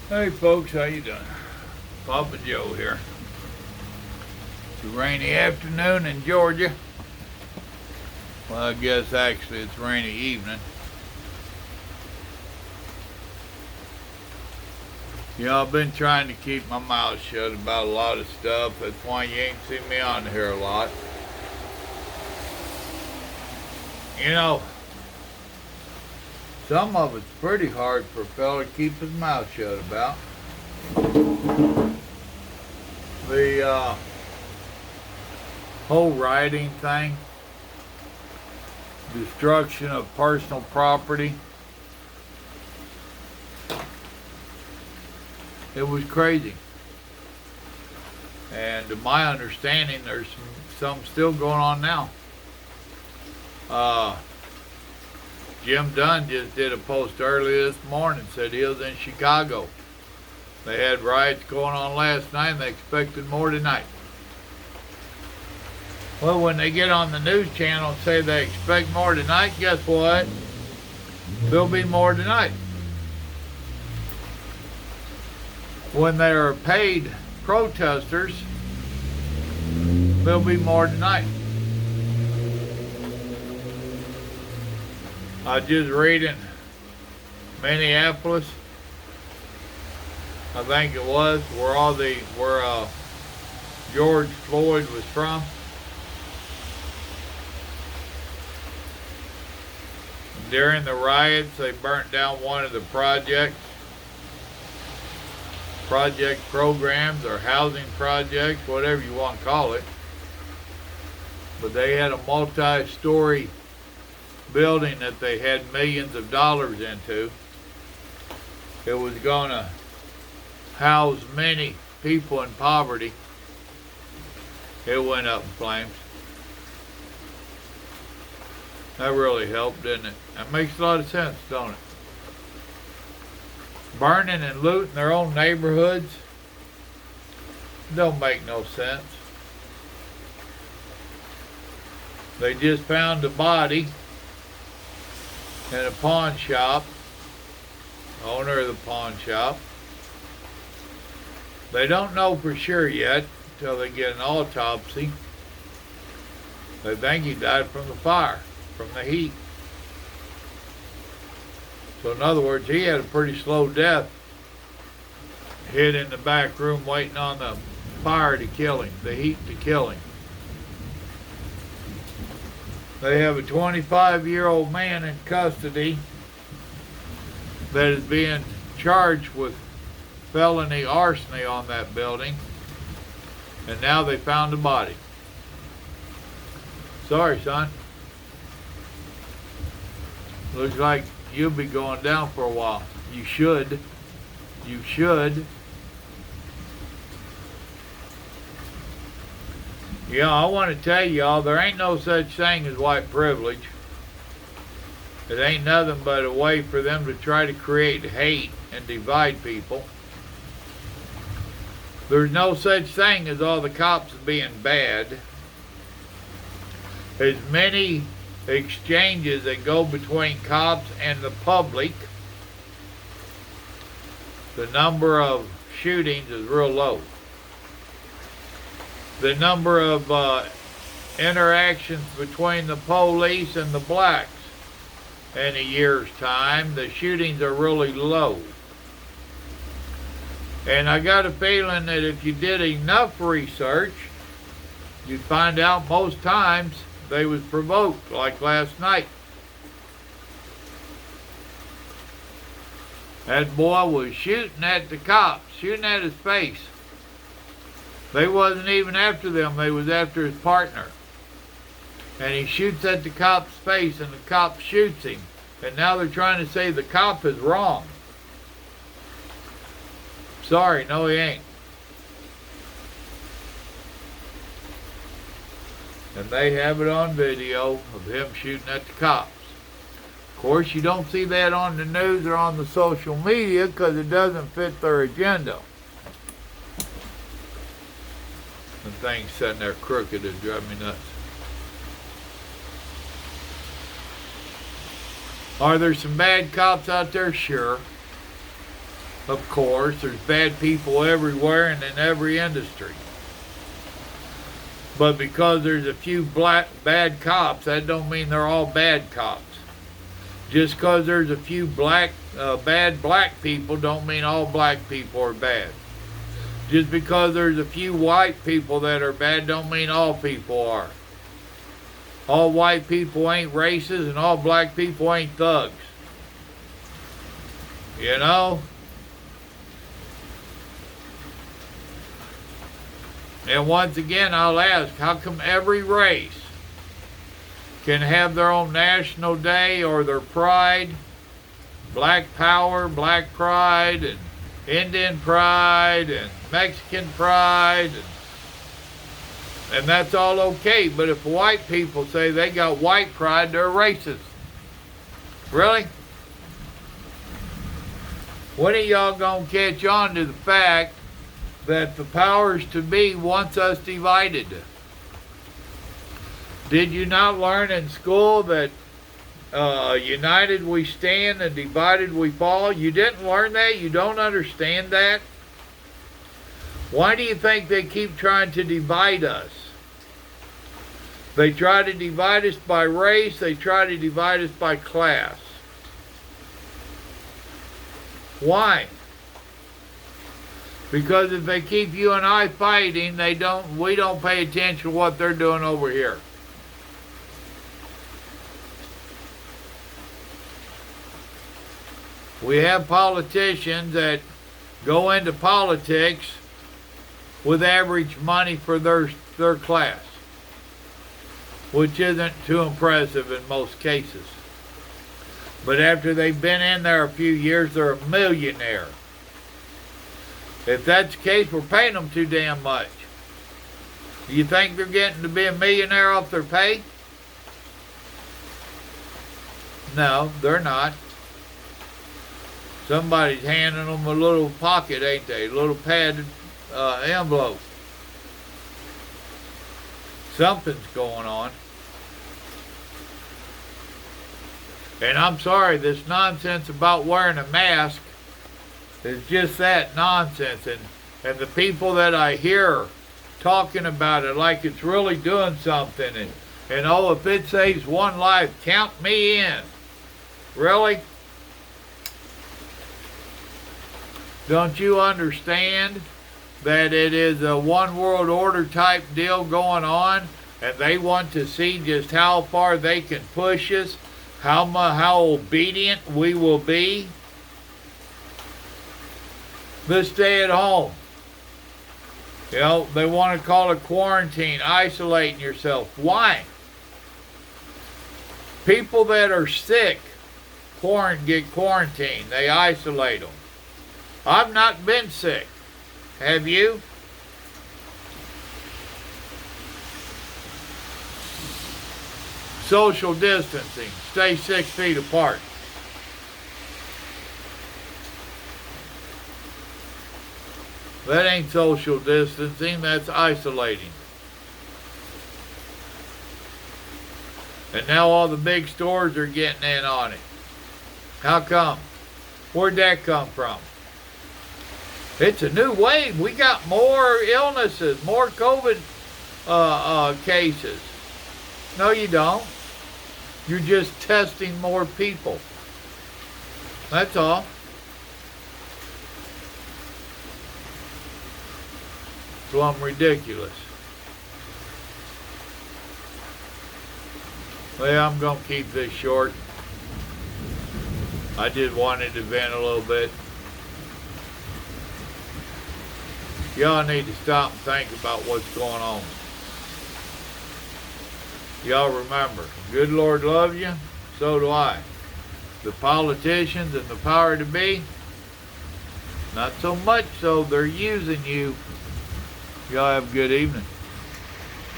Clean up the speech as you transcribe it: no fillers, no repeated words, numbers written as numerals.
Hey folks, how you doing? Papa Joe here. It's a rainy afternoon in Georgia. Well, I guess actually it's rainy evening. You know, I've been trying to keep my mouth shut about a lot of stuff. That's why you ain't seen me on here a lot. You know, some of it's pretty hard for a fella to keep his mouth shut about. The whole rioting thing, destruction of personal property. It was crazy. And to my understanding, there's some still going on now. Jim Dunn just did a post earlier this morning, said he was in Chicago. They had riots going on last night and they expected more tonight. Well, when they get on the news channel and say they expect more tonight, guess what? There'll be more tonight. When they are paid protesters, there'll be more tonight. I was just reading Minneapolis, I think it was, where George Floyd was from. During the riots, they burnt down one of the project programs or housing projects, whatever you want to call it. But they had a multi-story building that they had millions of dollars into. It was going to house many people in poverty. It went up in flames. That really helped, didn't it? That makes a lot of sense, don't it? Burning and looting their own neighborhoods don't make no sense. They just found a body in a pawn shop, owner of the pawn shop. They don't know for sure yet until they get an autopsy. They think he died from the fire, from the heat. So in other words, he had a pretty slow death, hid in the back room waiting on the fire to kill him, the heat to kill him. They have a 25-year-old man in custody that is being charged with felony larceny on that building, and now they found a body. Sorry, son. Looks like you'll be going down for a while. You should. You should. Yeah, I want to tell y'all, there ain't no such thing as white privilege. It ain't nothing but a way for them to try to create hate and divide people. There's no such thing as all the cops being bad. As many exchanges that go between cops and the public, the number of shootings is real low. The number of interactions between the police and the blacks in a year's time, the shootings are really low. And I got a feeling that if you did enough research, you'd find out most times they was provoked, like last night. That boy was shooting at the cops, shooting at his face. They wasn't even after them, they was after his partner. And he shoots at the cop's face and the cop shoots him. And now they're trying to say the cop is wrong. Sorry, no he ain't. And they have it on video of him shooting at the cops. Of course, you don't see that on the news or on the social media because it doesn't fit their agenda. The thing's sitting there crooked, it drives me nuts. Are there some bad cops out there? Sure. Of course, there's bad people everywhere and in every industry. But because there's a few bad cops, that don't mean they're all bad cops. Just because there's a few bad black people don't mean all black people are bad. Just because there's a few white people that are bad don't mean all people are. All white people ain't racist and all black people ain't thugs. You know? And once again, I'll ask, how come every race can have their own national day or their pride? Black power, black pride, and Indian pride, and Mexican pride, and that's all okay. But if white people say they got white pride, they're racist. Really? When are y'all gonna catch on to the fact that the powers to be wants us divided? Did you not learn in school that united we stand and divided we fall? You didn't learn that? You don't understand that? Why do you think they keep trying to divide us? They try to divide us by race. They try to divide us by class. Why? Because if they keep you and I fighting, we don't pay attention to what they're doing over here. We have politicians that go into politics with average money for their class, which isn't too impressive in most cases. But after they've been in there a few years, they're a millionaire. If that's the case, we're paying them too damn much. Do you think they're getting to be a millionaire off their pay? No, they're not. Somebody's handing them a little pocket, ain't they? A little padded envelope. Something's going on. And I'm sorry, this nonsense about wearing a mask is just that, nonsense. And the people that I hear talking about it like it's really doing something. And oh, if it saves one life, count me in. Really? Don't you understand that it is a one world order type deal going on, and they want to see just how far they can push us, how obedient we will be? Let's stay at home. You know, they want to call it quarantine, isolating yourself. Why? People that are sick get quarantined. They isolate them. I've not been sick. Have you? Social distancing. Stay 6 feet apart. That ain't social distancing. That's isolating. And now all the big stores are getting in on it. How come? Where'd that come from? It's a new wave. We got more illnesses, more COVID cases. No, you don't. You're just testing more people. That's all. So I'm ridiculous. Well, I'm going to keep this short. I just wanted to vent a little bit. Y'all need to stop and think about what's going on. Y'all remember, good Lord loves you, so do I. The politicians and the power to be, not so much so they're using you. Y'all have a good evening.